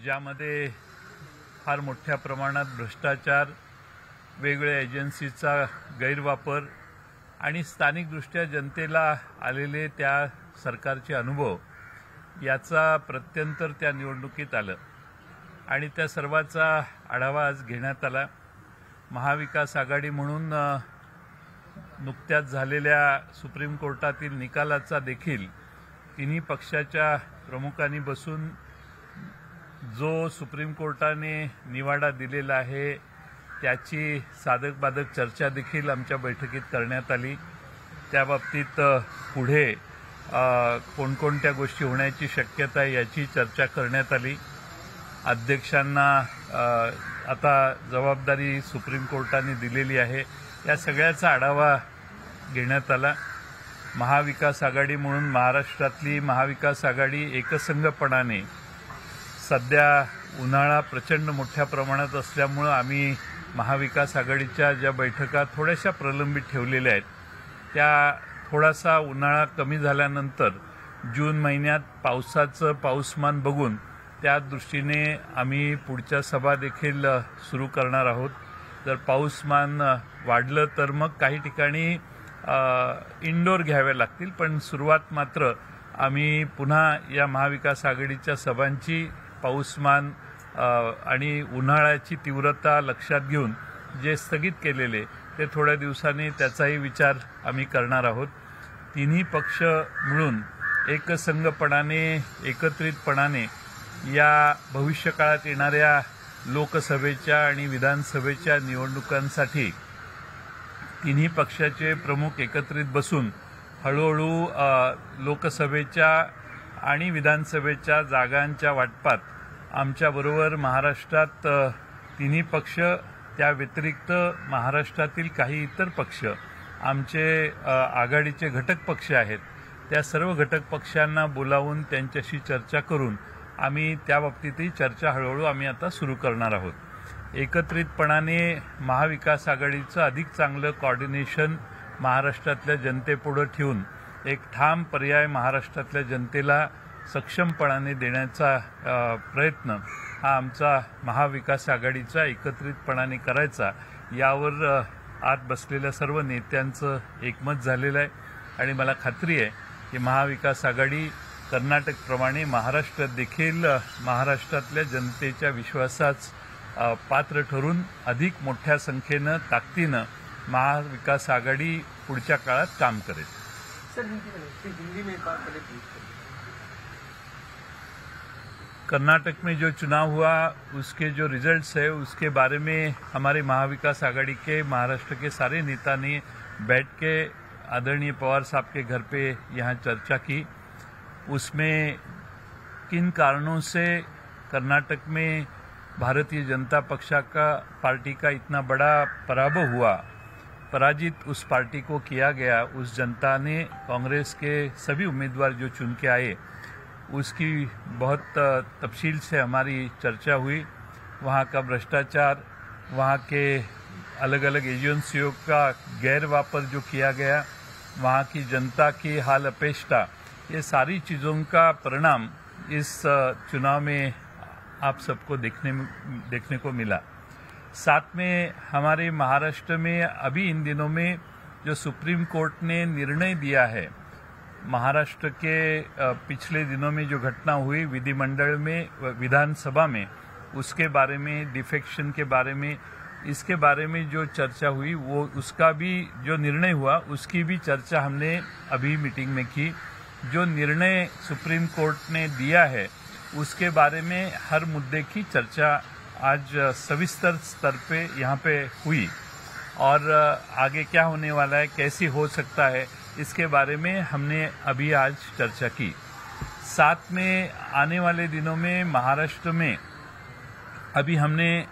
ज्यामध्ये फार मोठ्या प्रमाणात भ्रष्टाचार, वेगवेगळ्या एजन्सीचा गैरवापर आणि स्थानिकदृष्ट्या जनतेला आलेले त्या सरकारचे अनुभव याचा प्रत्यंतर त्या निवडणुकीत आलं आणि त्या सर्वाचा आढावा आज घेण्यात आला। महाविकास आघाडी म्हणून नुकत्याच झालेल्या सुप्रीम कोर्टातील निकालाचा देखील तिन्ही पक्षाच्या प्रमुखांनी बसून जो सुप्रीम कोर्टाने निवाडा दिलेला आहे त्याची साधक बाधक चर्चा देखील आमच्या बैठकीत करण्यात आली। त्या बाबतीत पुढे कोणकोणत्या गोष्टी होण्याची शक्यता आहे याची चर्चा करण्यात आली। अध्यक्षांना आता जबाबदारी सुप्रीम कोर्टाने दिलेली आहे, या सगळ्याचा आढावा घेण्यात आला। महाविकास आघाडी म्हणून महाराष्ट्रातली महाविकास आघाडी एकसंघपणाने सध्या उन्हाळा प्रचंड मोठ्या प्रमाणात असल्यामुळे आम्ही महाविकास आघाडीच्या ज्या बैठका थोड्याशा प्रलंबित ठेवलेल्या आहेत त्या थोडासा उन्हाळा कमी झाल्यानंतर जून महिन्यात पावसामान बघून त्या दृष्टीने आम्ही पुढच्या सभा देखील सुरू करणार आहोत। जर पाऊसमान वाढलं तर मग काही ठिकाणी इंडोर घ्याव्या लागतील, पण सुरुवात मात्र आम्ही पुन्हा या महाविकास आघाडीच्या सभांची पाऊसमान आणि उन्हाळ्याची तीव्रता लक्षात घेऊन जे स्थगित केलेले ते थोड्या दिवसांनी त्याचाही विचार आम्ही करणार आहोत। तिन्ही पक्ष मिळून एकसंघपणाने एकत्रितपणाने या भविष्यकाळात येणाऱ्या लोकसभेच्या आणि विधानसभेच्या निवडणुकांसाठी तिन्ही पक्षाचे प्रमुख एकत्रित बसून हळूहळू लोकसभेच्या आणि विधानसभेच्या जागांच्या वाटपात आमच्याबरोबर महाराष्ट्रात तिन्ही पक्ष, त्या व्यतिरिक्त महाराष्ट्रातील काही इतर पक्ष, आमचे आघाडीचे घटक पक्ष आहेत, त्या सर्व घटक पक्षांना बोलावून त्यांच्याशी चर्चा करून आम्ही त्या बाबतीतही चर्चा हळूहळू आम्ही आता सुरू करणार आहोत। एकत्रितपणाने महाविकास आघाडीचं अधिक चांगलं कोऑर्डिनेशन महाराष्ट्रातल्या जनतेपुढे ठेवून एक ठाम पर्याय महाराष्ट्रातल्या जनतेला सक्षमपणाने देण्याचा प्रयत्न हा आमचा महाविकास आघाडीचा एकत्रितपणाने करायचा, यावर आत बसलेल्या सर्व नेत्यांचं एकमत झालेलं आहे आणि मला खात्री आहे की महाविकास आघाडी कर्नाटकप्रमाणे महाराष्ट्रात देखील महाराष्ट्रातल्या जनतेच्या विश्वासास पात्र ठरून अधिक मोठ्या संख्येनं ताकदीनं महाविकास आघाडी पुढच्या काळात काम करेल। कर्नाटक में जो चुनाव हुआ उसके जो रिजल्ट्स है उसके बारे में हमारे महाविकास आघाड़ी के महाराष्ट्र के सारे नेता ने बैठ के आदरणीय पवार साहब के घर पे यहाँ चर्चा की। उसमें किन कारणों से कर्नाटक में भारतीय जनता पार्टी का इतना बड़ा पराभव हुआ, पराजित उस पार्टी को किया गया, उस जनता ने कांग्रेस के सभी उम्मीदवार जो चुन के आए उसकी बहुत तफसील से हमारी चर्चा हुई। वहाँ का भ्रष्टाचार, वहाँ के अलग अलग एजेंसियों का गैरवापर जो किया गया, वहाँ की जनता की हाल अपेष्टा, ये सारी चीज़ों का परिणाम इस चुनाव में आप सबको देखने को मिला। साथ में हमारे महाराष्ट्र में अभी इन दिनों में जो सुप्रीम कोर्ट ने निर्णय दिया है, महाराष्ट्र के पिछले दिनों में जो घटना हुई विधिमंडल में, विधानसभा में, उसके बारे में, डिफेक्शन के बारे में, इसके बारे में जो चर्चा हुई वो उसका भी जो निर्णय हुआ उसकी भी चर्चा हमने अभी मीटिंग में की। जो निर्णय सुप्रीम कोर्ट ने दिया है उसके बारे में हर मुद्दे की चर्चा आज सविस्तर स्तर पे यहाँ पे हुई और आगे क्या होने वाला है, कैसी हो सकता है, इसके बारे में हमने अभी आज चर्चा की। साथ में आने वाले दिनों में महाराष्ट्र में अभी हमने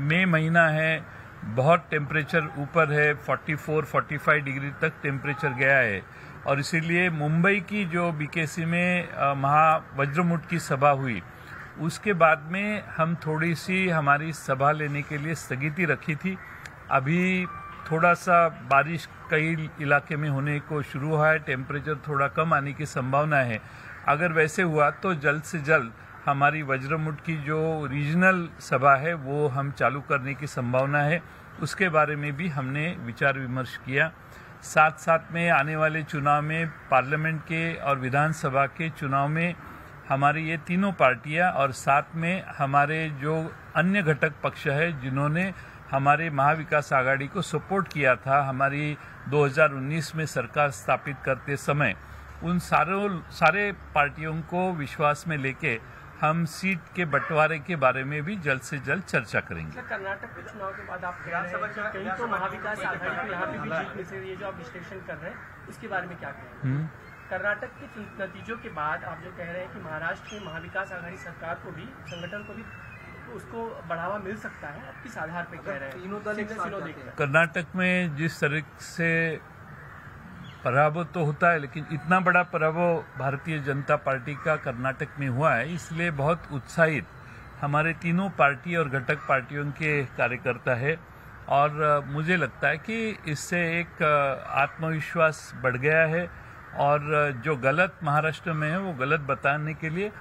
मई महीना है, बहुत टेम्परेचर ऊपर है, 44-45 डिग्री तक टेम्परेचर गया है और इसीलिए मुंबई की जो बीकेसी में महावज्रमुठ की सभा हुई उसके बाद में हम थोड़ी सी हमारी सभा लेने के लिए स्थगिति रखी थी। अभी थोड़ा सा बारिश कई इलाके में होने को शुरू हुआ है, टेम्परेचर थोड़ा कम आने की संभावना है। अगर वैसे हुआ तो जल्द से जल्द हमारी वज्रमुठ की जो रीजनल सभा है वो हम चालू करने की संभावना है, उसके बारे में भी हमने विचार विमर्श किया। साथ साथ में आने वाले चुनाव में, पार्लियामेंट के और विधानसभा के चुनाव में हमारी ये तीनों पार्टियां और साथ में हमारे जो अन्य घटक पक्ष है जिन्होंने हमारे महाविकास आघाड़ी को सपोर्ट किया था हमारी 2019 में सरकार स्थापित करते समय, उन सारे पार्टियों को विश्वास में लेके हम सीट के बंटवारे के बारे में भी जल्द से जल्द चर्चा करेंगे। कर्नाटक के चुनाव के बाद आप कह रहे हैं कि कहीं तो महाविकास आघाड़ी को यहाँ पे भी जीत मिल सकती है, ये जो आप विश्लेषण कर रहे हैं इसके बारे में क्या कह रहे हैं? कर्नाटक के नतीजों के बाद आप जो कह रहे हैं कि महाराष्ट्र में महाविकास आघाड़ी सरकार को भी, संगठन को भी उसको बढ़ावा मिल सकता है, आप किस आधार पर कह रहे हैं? कर्नाटक में जिस तरह से पराभव तो होता है, लेकिन इतना बड़ा पराभव भारतीय जनता पार्टी का कर्नाटक में हुआ है, इसलिए बहुत उत्साहित हमारे तीनों पार्टी और घटक पार्टियों के कार्यकर्ता है। और मुझे लगता है कि इससे एक आत्मविश्वास बढ़ गया है और जो गलत महाराष्ट्र में है वो गलत बताने के लिए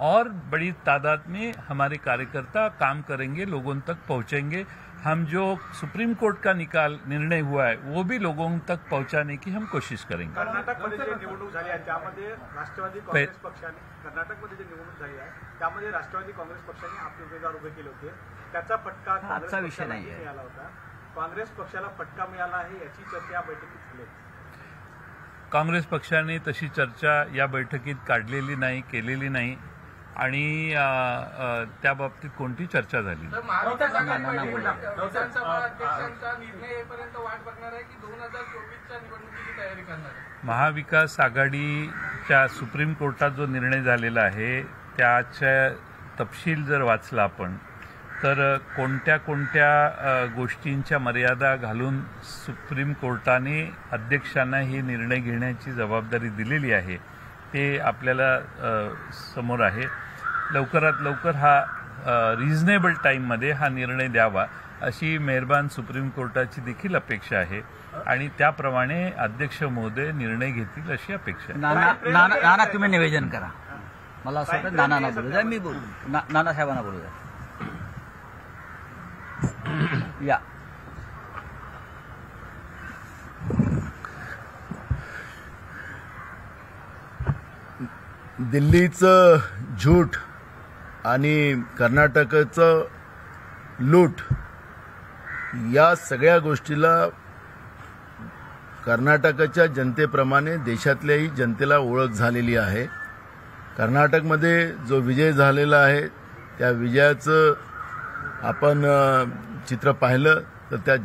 और बड़ी तादाद में हमारे कार्यकर्ता काम करेंगे, लोगों तक पहुंचेंगे। हम जो सुप्रीम कोर्ट का निर्णय हुआ है वो भी लोगों तक पहुंचाने की हम कोशिश करेंगे। कर्नाटकमध्ये जे निवडणूक झाली आहे त्यामध्ये राष्ट्रवादी काँग्रेस पक्षाने कर्नाटकमध्ये जे निवडणूक झाली आहे त्यामध्ये राष्ट्रवादी काँग्रेस पक्षाने आपले उमेदवार उभे केले होते, त्याचा फटका आजचा विषय नाही आहे। मिळाला होता। काँग्रेस पक्षाला फटका मिळाला आहे याची चर्चा या बैठकीत झाली। काँग्रेस पक्षाने तशी चर्चा या बैठकीत काढलेली नाही, केलेली नाही आणि त्या बाबतीत कोणती चर्चा झाली नाही। महाविकास आघाडीच्या सुप्रीम कोर्टात जो निर्णय झालेला आहे त्याचा तपशील जर वाचला आपण तर कोणत्या कोणत्या गोष्टींच्या मर्यादा घालून सुप्रीम कोर्टाने अध्यक्षांना ही निर्णय घेण्याची जबाबदारी दिलेली आहे ते आपल्याला समोर आहे। लवकरात लवकर हा रिझनेबल टाईममध्ये हा निर्णय द्यावा अशी मेहरबान सुप्रीम कोर्टाची देखील अपेक्षा आहे आणि त्याप्रमाणे अध्यक्ष महोदय निर्णय घेतील अशी अपेक्षा आहे। नाना तुम्ही निवेदन करा, मला असं वाटतं नाना बोलू द्या, मी बोलू, नाना साहेबांना बोलू द्या। या दिल्लीचं झूठ आणि कर्नाटकाचं लूट या सगळ्या गोष्टीला कर्नाटकाच्या जनतेप्रमाणे देशातल्याही जनतेला ओळख झालेली आहे। कर्नाटकमध्ये जो विजय झालेला आहे त्या विजयाचं आपण चित्र पाहिलं तर त्या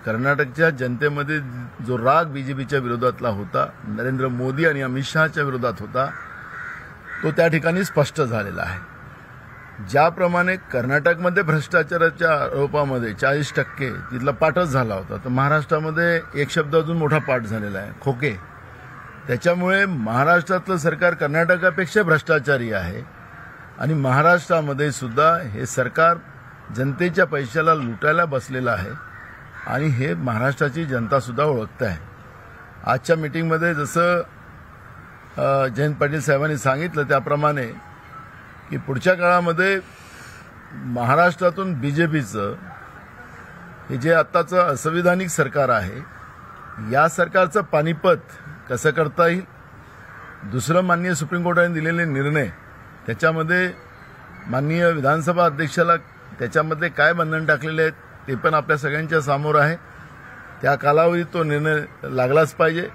कर्नाटकच्या जनतेमध्ये जो राग बीजेपीच्या विरोधातला होता, नरेंद्र मोदी आणि अमित शहाच्या विरोधात होता, तो त्या ठिकाणी स्पष्ट झालेला आहे। ज्याप्रमाणे कर्नाटकमध्ये भ्रष्टाचाराच्या आरोपामध्ये 40% तिथला पाठच झाला होता, तर महाराष्ट्रामध्ये एक शब्द अजून मोठा पाठ झालेला आहे, खोके। त्याच्यामुळे महाराष्ट्रातलं सरकार कर्नाटकापेक्षा भ्रष्टाचारी आहे आणि महाराष्ट्रामध्ये सुद्धा हे सरकार जनतेच्या पैशाला लुटायला बसलेलं आहे आणि हे महाराष्ट्राची जनता सुद्धा ओळखत आहे। आजच्या मीटिंगमध्ये जसं जयंत पाटील साहेबांनी सांगितलं त्याप्रमाणे की पुढच्या काळामध्ये महाराष्ट्रातून बीजेपीचं हे जे आत्ताचं असंविधानिक सरकार आहे या सरकारचं पानिपत कसं करता येईल, दुसरं माननीय सुप्रीम कोर्टाने दिलेले निर्णय त्याच्यामध्ये माननीय विधानसभा अध्यक्षाला त्याच्यामध्ये काय बंधन टाकलेले आहेत ते पण आपल्या सगळ्यांच्या समोर आहे। त्या कालावधीत तो निर्णय लागलाच पाहिजे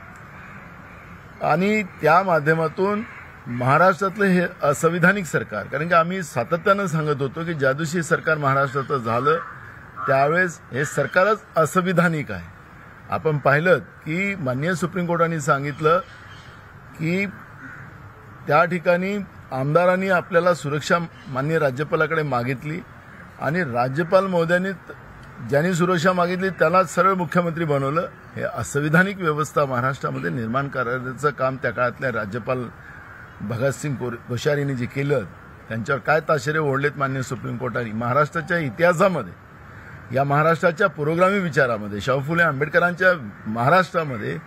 आणि त्या माध्यमातून महाराष्ट्रातलं हे असंविधानिक सरकार, कारण की आम्ही सातत्यानं सांगत होतो की ज्या दिवशी सरकार महाराष्ट्रात झालं त्यावेळेस हे सरकारच असंविधानिक आहे। आपण पाहिलं की माननीय सुप्रीम कोर्टाने सांगितलं की त्या ठिकाणी आमदारांनी आपल्याला सुरक्षा माननीय राज्यपालाकडे मागितली आणि राज्यपाल महोदयांनी ज्यांनी सुरक्षा मागितली त्याला सरळ मुख्यमंत्री बनवलं। हे असंविधानिक व्यवस्था महाराष्ट्रामध्ये निर्माण करण्याचं काम त्या काळातल्या राज्यपाल भगतसिंग कोश्यारींनी जे केलं त्यांच्यावर काय ताशेरे ओढलेत माननीय सुप्रीम कोर्टाने। महाराष्ट्राच्या इतिहासामध्ये, या महाराष्ट्राच्या पुरोगामी विचारामध्ये, शाहू फुले आंबेडकरांच्या महाराष्ट्रामध्ये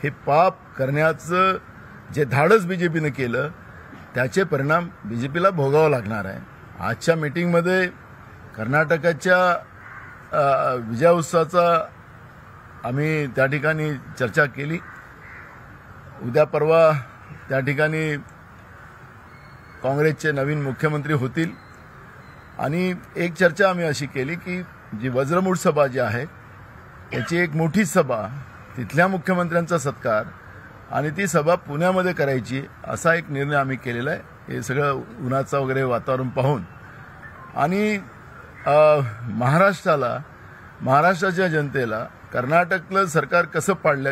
हे पाप करण्याचं जे धाडस बीजेपीनं केलं त्याचे परिणाम बीजेपीला भोगावं लागणार आहे. आजच्या मीटिंगमध्ये कर्नाटकाच्या विजयोत्सवाचा आम्ही त्या ठिकाणी चर्चा केली. उद्या परवा त्या ठिकाणी काँग्रेसचे नवीन मुख्यमंत्री होतील आणि एक चर्चा आम्ही अशी केली की जी वज्रमूठ सभा जी आहे याची एक मोठी सभा, तिथल्या मुख्यमंत्र्यांचा सत्कार आणि ती सभा पुण्यामध्ये करायची असा एक निर्णय आम्ही केलेला आहे. हे सगळं उन्हाचं वगैरे वातावरण पाहून आणि महाराष्ट्राच्या जनतेला कर्नाटकलं सरकार कसं पाडलं,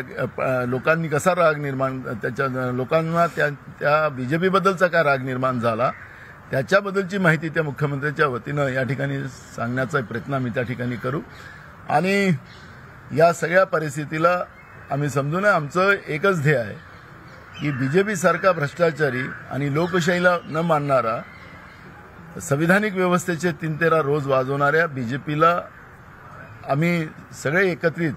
लोकांनी कसा राग निर्माण, त्याच्या लोकांना त्या बीजेपीबद्दलचा काय राग निर्माण झाला त्याच्याबद्दलची माहिती त्या मुख्यमंत्र्यांच्या वतीनं या ठिकाणी सांगण्याचा प्रयत्न आम्ही त्या ठिकाणी करू. आणि या सगळ्या परिस्थितीला आम्ही समजून आमचं एकच ध्येय आहे की बीजेपी सारखा भ्रष्टाचारी आणि लोकशाहीला न मानणारा, संविधानिक व्यवस्थेचे 3-13 रोज वाजवणाऱ्या बीजेपीला आम्ही सगळे एकत्रित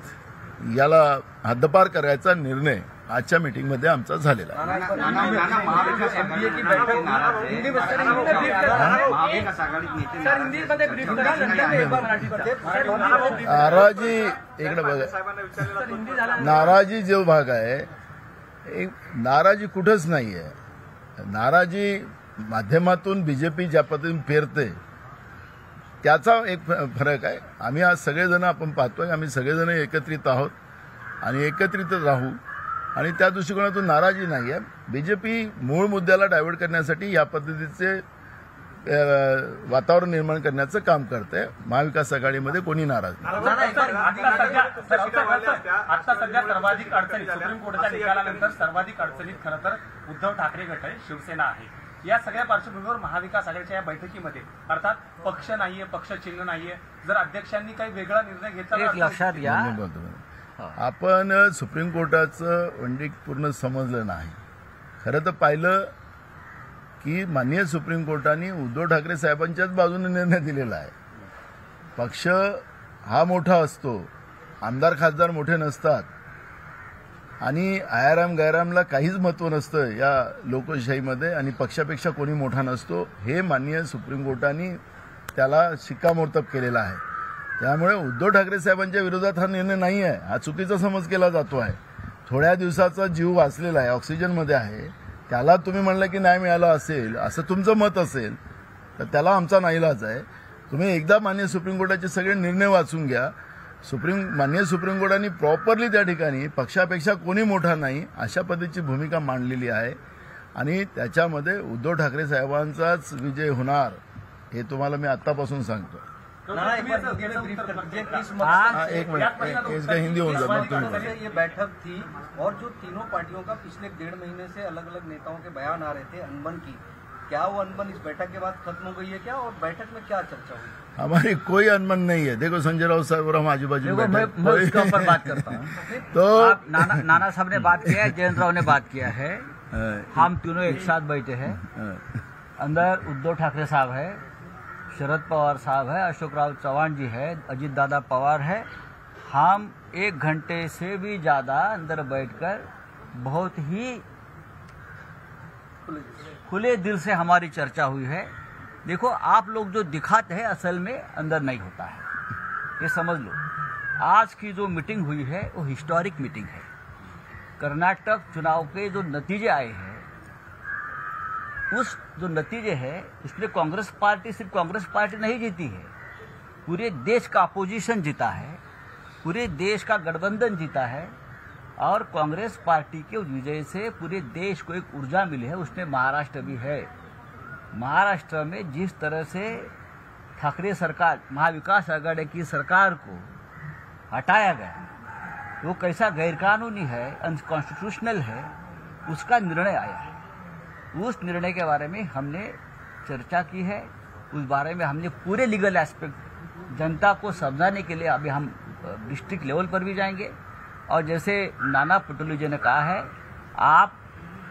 याला हद्दपार करायचा निर्णय आजच्या मीटिंगमध्ये आमचा झालेला आहे. नाराजी इकडे बघा, नाराजी जो भाग आहे नाराजी कुठंच नाही आहे. नाराजी माध्यमातून बीजेपी ज्या पद्धतीने पेरते त्याचा एक फरक आहे. आम्ही आज सगळेजण आपण पाहतोय आम्ही सगळेजण एकत्रित आहोत आणि एकत्रित राहू आणि त्या दृष्टिकोनातून नाराजी नाही आहे. बीजेपी मूळ मुद्द्याला डायव्हर्ट करण्यासाठी या पद्धतीचे वातावरण निर्माण करण्याचं काम करते. महाविकास आघाडीमध्ये कोणी नाराज नाही. आता सध्या सर्वाधिक अडचणीत सुप्रीम कोर्टाच्या निकालानंतर सर्वाधिक अडचणीत खरं तर उद्धव ठाकरे गट आहे, शिवसेना आहे. या सगळ्या पार्श्वभूमीवर महाविकास आघाडीच्या या बैठकीमध्ये अर्थात पक्ष नाहीये, पक्ष चिन्ह नाहीये, जर अध्यक्षांनी काही वेगळा निर्णय घेतला लक्षात घ्या, आपण सुप्रीम कोर्टाचं वंडिक पूर्ण समजलं नाही. खरं तर पाहिलं की माननीय सुप्रीम कोर्टाने उद्धव ठाकरे साहेबांच्याच बाजूने निर्णय दिलेला आहे. पक्ष हा मोठा असतो, आमदार खासदार मोठे नसतात आणि आयाराम गैरामला काहीच महत्व नसतं या लोकशाहीमध्ये आणि पक्षापेक्षा कोणी मोठा नसतो. हे माननीय सुप्रीम कोर्टाने त्याला शिक्कामोर्तब केलेला आहे. त्यामुळे उद्धव ठाकरे साहेबांच्या विरोधात हा निर्णय नाही आहे, हा चुकीचा समज केला जातो आहे. थोड्या दिवसाचा जीव वाचलेला आहे, ऑक्सिजनमध्ये आहे, त्याला तुम्ही म्हणलं की नाही मिळालं असेल असं तुमचं मत असेल तर त्याला आमचा नाईलाज आहे. तुम्ही एकदा माननीय सुप्रीम कोर्टाचे सगळे निर्णय वाचून घ्या. माननीय सुप्रीम कोर्टाने प्रॉपरली त्या ठिकाणी पक्षापेक्षा कोणी मोठा नाही अशा पद्धतीची भूमिका मांडलेली आहे आणि त्याच्यामध्ये उद्धव ठाकरे साहेबांचाच विजय होणार हे तुम्हाला मी आत्तापासून सांगतो. एक मिनट, इसका हिंदी होऊन जाए. ये बैठक थी और जो तीनों पार्टियों का पिछले 1.5 महीने से अलग अलग नेताओं के बयान आ रहे थे अनबन की, क्या वो अनबन इस बैठक के बाद खत्म हो गई है क्या, और बैठक में क्या चर्चा हुई? हमारी कोई अनबन नहीं है. देखो संजय राउत साहब और हम आजू बाजू मैं उसके ऊपर बात करता हूँ. तो नाना साहब ने बात किया है, जयंत राव ने बात किया है, हम तीनों एक साथ बैठे हैं. अंदर उद्धव ठाकरे साहब है, शरद पवार साहब है, अशोक राव चौहान जी है, अजीत दादा पवार है. हम 1 घंटे से भी ज्यादा अंदर बैठकर बहुत ही खुले दिल से हमारी चर्चा हुई है. देखो आप लोग जो दिखाते हैं असल में अंदर नहीं होता है, ये समझ लो. आज की जो मीटिंग हुई है वो हिस्टोरिक मीटिंग है. कर्नाटक चुनाव के जो नतीजे आए हैं उस जो नतीजे है इसमें कांग्रेस पार्टी सिर्फ कांग्रेस पार्टी नहीं जीती है, पूरे देश का अपोजिशन जीता है, पूरे देश का गठबंधन जीता है और कांग्रेस पार्टी के विजय से पूरे देश को एक ऊर्जा मिली है. उसमें महाराष्ट्र भी है. महाराष्ट्र में जिस तरह से ठाकरे सरकार महाविकास आघाड़ी की सरकार को हटाया गया वो कैसा गैरकानूनी है, अनकॉन्स्टिट्यूशनल है, उसका निर्णय आया है. उस निर्णय के बारे में हमने चर्चा की है. उस बारे में हमने पूरे लीगल एस्पेक्ट जनता को समझाने के लिए अभी हम डिस्ट्रिक्ट लेवल पर भी जाएंगे. और जैसे नाना पटोले जी ने कहा है, आप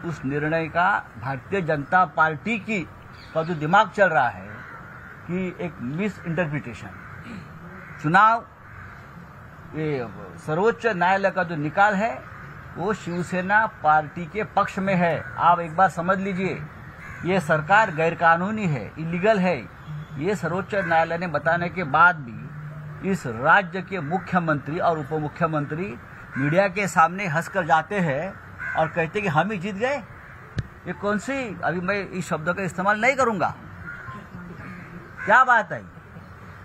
उस निर्णय का भारतीय जनता पार्टी का जो दिमाग चल रहा है कि एक मिस इंटरप्रिटेशन, चुनाव ये सर्वोच्च न्यायालय का जो निकाल है वो शिवसेना पार्टी के पक्ष में है. आप एक बार समझ लीजिए, ये सरकार गैरकानूनी है, इलीगल है, ये सर्वोच्च न्यायालय ने बताने के बाद भी इस राज्य के मुख्यमंत्री और उप मुख्यमंत्री मीडिया के सामने हंसकर जाते हैं और कहते कि हम ही जीत गए। ये कौन सी, अभी मैं इस शब्द का इस्तेमाल नहीं करूंगा, क्या बात है।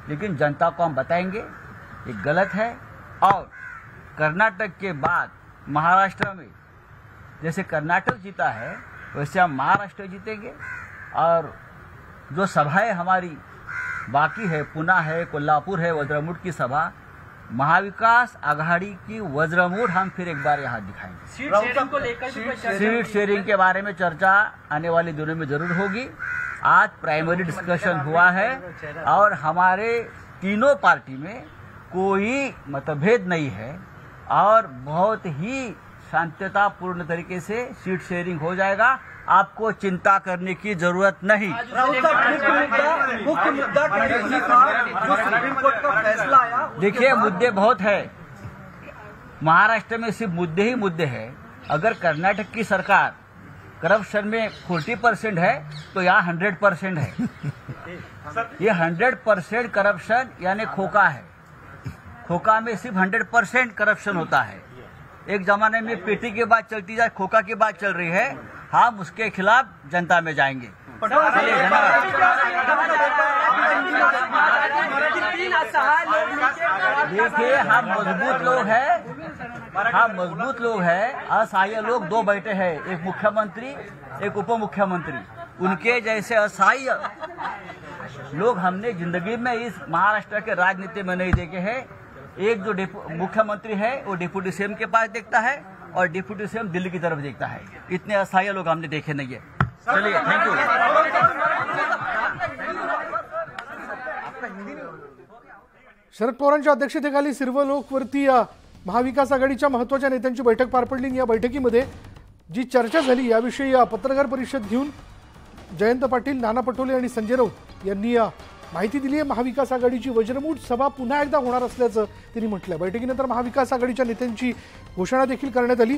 लेकिन जनता को हम बताएंगे ये गलत है। और कर्नाटक के बाद महाराष्ट्र में जैसे कर्नाटक जीता है वैसे हम महाराष्ट्र जीतेंगे। और जो सभाएं हमारी बाकी है, पुणे है, कोल्हापुर है, वज्रमूठ की सभा, महाविकास आघाड़ी की वज्रमूठ हम फिर एक बार यहाँ दिखाएंगे। सीट शेयरिंग को लेकर भी कोई चर्चा सीट शेयरिंग के बारे में चर्चा आने वाले दिनों में जरूर होगी। आज प्राइमरी डिस्कशन हुआ है और हमारे तीनों पार्टी में कोई मतभेद नहीं है और बहुत ही शांततापूर्ण तरीके से सीट शेयरिंग हो जाएगा। आपको चिंता करने की जरूरत नहीं। मुख्य मुद्दा टिप्पणी का जो सुप्रीम कोर्ट का फैसला आया, देखिए मुद्दे बहुत है, महाराष्ट्र में सिर्फ मुद्दे ही मुद्दे हैं। अगर कर्नाटक की सरकार करप्शन में 40% है तो यहाँ 100% है। ये 100% करप्शन यानी खोखा है। खोखा में सिर्फ 100% करप्शन होता है। एक जमाने में पेटी की बात चलती जाए, खोखा की बात चल रही है। हम उसके खिलाफ जनता में जाएंगे। चलिए, देखिए हम मजबूत लोग हैं, असहाय लोग दो बैठे हैं, एक मुख्यमंत्री एक उप मुख्यमंत्री। उनके जैसे असहाय लोग हमने जिंदगी में इस महाराष्ट्र के राजनीति में नहीं देखे हैं। एक जो मुख्यमंत्री है वो डिप्टी सीएम के पास देखता है और डिप्टी सीएम दिल्ली की तरफ देखता है। इतने असहाय लोग हमने देखे नहीं है। चलिए, थैंक यू। शरद पवारांच्या अध्यक्षतेखाली सर्व लोकवर्ती महाविकास आघाडीच्या महत्त्वाच्या नेत्यांची बैठक पार पडली। या बैठकीमध्ये जी चर्चा झाली याविषयी पत्रकार परिषद घेऊन जयंत पाटील, नाना पटोले आणि संजय राऊत यांनी माहिती दिली आहे। महाविकास आघाडीची वज्रमूठ सभा पुन्हा एकदा होणार असल्याचं त्यांनी म्हटलं। बैठकीनंतर महाविकास आघाडीच्या नेत्यांची घोषणा देखील करण्यात आली।